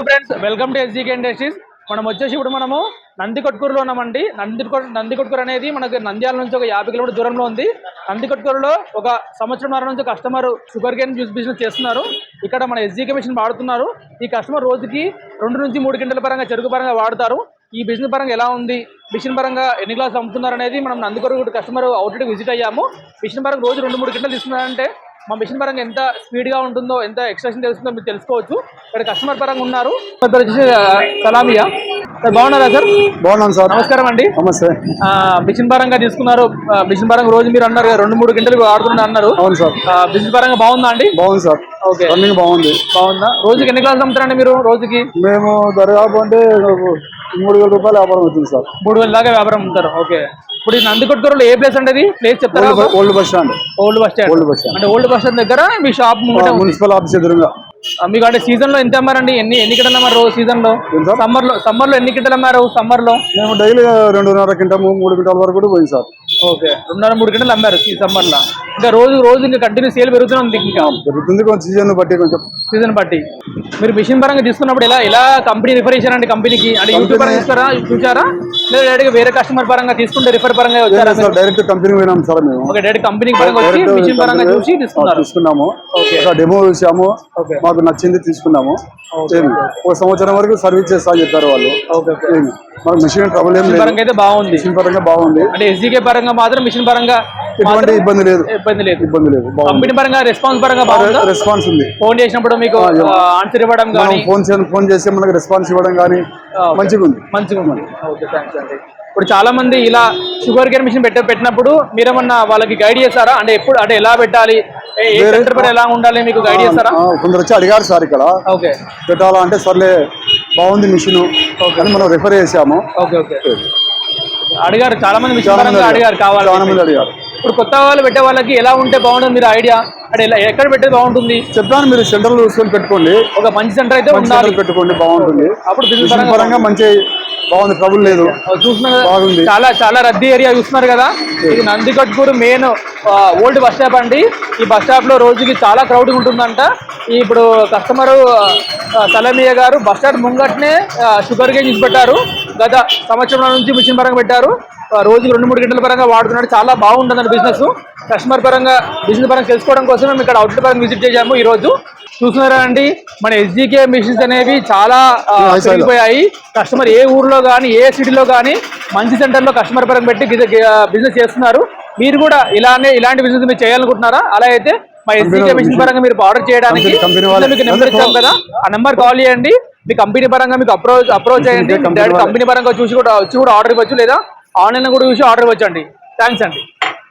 Friends welcome to SGK industries. మనం వచ్చేసి ఇప్పుడు మనము నందికొట్కూరులో ఉన్నామండి. నందికొట్కూరు అనేది మనకు నంద్యాల నుంచి ఒక 50 కిలోమీటర్ దూరంలో ఉంది. నందికొట్కూరులో ఒక సంవత్సరం నుంచి customer sugar cane juice business చేస్తున్నారు. ఇక్కడ మన ఎస్జీకే మిషన్ వాడుతున్నారు. ఈ కస్టమర్ రోజుకి 2 నుంచి 3 గంటల పరంగా చెరుకు పరంగా వాడతారు. ఈ బిజినెస్ పరంగా ఎలా ఉంది, మిషన్ పరంగా ఎన్ని గ్లాసులు అమ్ముతున్నారు అనేది మనం నందికొట్కూరు కస్టమర్ అవుట్లెట్ విజిట్ అయ్యాము. మిషన్ పరంగా రోజు 2-3 గంటలు తీసుకున్నారంటే మా మిషన్ పరంగా ఎంత స్పీడ్గా ఉంటుందో, ఎంత ఎక్స్ట్రాక్షన్ తెలుస్తుందో మీరు తెలుసుకోవచ్చు. ఇక్కడ కస్టమర్ పరంగా ఉన్నారు. వచ్చేసి సలామియా సార్, బాగున్నారా సార్? బాగున్నాను సార్. నమస్కారం అండి. నమస్తే. మిషన్ పరంగా తీసుకున్నారు. మిషన్ పరంగా రోజు మీరు అన్నారు 2-3 గంటలు ఆడుతున్నా అన్నారు. అవును సార్. బిజినెస్ పరంగా బాగుందా అండి? బాగుంది సార్. ఓకే, రన్నింగ్ బాగుంది. బాగుందా? రోజుకి ఎన్ని గ్లాసులు అమ్ముతారండి మీరు రోజుకి? మేము దరిదాపు అంటే 3,000 రూపాయలు వ్యాపారం అవుతుంది సార్. 3,000 దాకా వ్యాపారం అమ్ముతారు. ఓకే, ఇప్పుడు ఈ నందికొట్కూరులో ఏ ప్లేస్ అంటే ప్లేస్ చెప్తారా? Old bus stand. Old bus stand అంటే ఓల్డ్ బస్ స్టాండ్ దగ్గర మీ షాప్ మున్సిపల్ ఆఫీస్ ఎదురుగా. మీకు అంటే సీజన్ లో ఎంత అమ్మారండి? ఎన్ని కింటలు అమ్మారు సీజన్ లో? సమ్మర్ లో ఎన్ని కింటలు అమ్మారు? సమ్మర్ లో మేము డైలీ 2.5 క్వింటాలు 3 క్వింటాల వరకు కూడా పోయింది సార్. ఓకే, 2.5-3 గంటలు అమ్మారు ఈ సమ్మర్ లో. ఇంకా రోజు ఇంకా కంటిన్యూ సేల్ పెరుగుతుంది. ఇంకా పెరుగుతుంది కొంచెం సీజన్ బట్టి. మీరు మిషన్ పరంగా తీసుకున్నప్పుడు ఎలా కంపెనీ రిఫర్ చేశారండి? కంపెనీకి అంటే యూట్యూబ్ పరంగా చూసారా లేదా డైరెక్ట్ వేరే కస్టమర్ పరంగా తీసుకుంటే రిఫర్ పరంగా వచ్చారా? డైరెక్ట్ కంపెనీ పోయినాం సార్ మేము. ఓకే, డైరెక్ట్ కంపెనీ పరంగా వచ్చి మిషన్ పరంగా చూసి తీసుకున్నాము. డెమో చూసాము, మాకు నచ్చింది తీసుకున్నాము. 1 సంవత్సరం వరకు సర్వీస్ చేస్తా చెప్పారు వాళ్ళు. మాకు మిషన్ ట్రబుల్ ఏం లేదు. అయితే బాగుంది. మిషన్ పరంగా బాగుంది. అంటే ఎస్జీకే పరంగా మాత్రం మిషన్ పరంగా ఎటువంటి ఇబ్బంది లేదు. కంపెనీ పరంగా రెస్పాన్స్ పరంగా బాగుంది. రెస్పాన్స్ ఉంది. ఫోన్ చేసినప్పుడు మీకు ఆన్సర్ ఇవ్వడం కానీ, ఫోన్ చేస్తే మనకు రెస్పాన్స్ ఇవ్వడం కానీ మంచిగా ఉంది. ఓకే, థాంక్స్ అండి. ఇప్పుడు చాలా మంది ఇలా షుగర్ కేన్ మిషన్ పెట్టినప్పుడు మీరేమన్నా వాళ్ళకి గైడ్ చేస్తారా? అంటే ఎప్పుడు అంటే ఎలా పెట్టాలి, ఎలా ఉండాలి మీకు గైడ్ చేస్తారా? కొందరు వచ్చి అడిగారు సార్ ఇక్కడ పెట్టాలా అంటే సర్లే బాగుంది మిషన్ అని మనం రిఫర్ చేసాము. అడిగారు చాలా మంది మిషన్ పరంగా అడిగారు, కావాలి చాలా మంది అడిగారు. ఇప్పుడు కొత్త వాళ్ళు పెట్టే వాళ్ళకి ఎలా ఉంటే బాగుంటుంది మీరు ఐడియా? అంటే ఎక్కడ పెట్టేది బాగుంటుంది చెప్తాను. మీరు సెంటర్ లో చూసుకొని పెట్టుకోండి. ఒక మంచి సెంటర్ అయితే ఉండాలి, పెట్టుకోండి, బాగుంటుంది. అప్పుడు బిజినెస్ పరంగా మంచి బాగుంది, ట్రబుల్ లేదు. చూస్తున్నారు చాలా రద్దీ ఏరియా చూస్తున్నారు కదా. ఇది Nandikotkur main old bus stop అండి. ఈ బస్ స్టాప్ లో రోజుకి చాలా క్రౌడ్ ఉంటుందంట. ఇప్పుడు కస్టమర్ సలమియా గారు బస్ స్టాండ్ ముంగట్నే షుగర్ కేన్ యూస్ పెట్టారు. గత సంవత్సరం నుంచి మిషన్ పరంగా పెట్టారు. రోజుకి 2-3 గంటల పరంగా వాడుతున్నాడు. చాలా బాగుంటుందండి బిజినెస్. కస్టమర్ పరంగా బిజినెస్ పరంగా తెలుసుకోవడం కోసం మేము ఇక్కడ అవుట్లెట్ పరంగా విజిట్ చేసాము. ఈ రోజు చూస్తున్నారా అండి, మన ఎస్జీకే మిషన్స్ అనేవి చాలా పెరిగిపోయాయి. కస్టమర్ ఏ ఊర్లో కానీ ఏ సిటీలో కానీ మంచి సెంటర్లో కస్టమర్ పరంగా పెట్టి బిజినెస్ చేస్తున్నారు. మీరు కూడా ఇలాంటి బిజినెస్ మీరు చేయాలనుకుంటున్నారా? అలా అయితే మా ఎస్జీకే మిషన్ పరంగా మీరు ఆర్డర్ చేయడానికి మీకు నెంబర్ ఇచ్చాం కదా, ఆ నెంబర్ కాల్ చేయండి. మీ కంపెనీ పరంగా మీకు అప్రోచ్ చేయండి. కంపెనీ పరంగా వచ్చి కూడా ఆర్డర్ ఇవ్వచ్చు, లేదా ఆన్లైన్ కూడా చూసి ఆర్డర్ ఇవ్వచ్చు అండి. థ్యాంక్స్ అండి.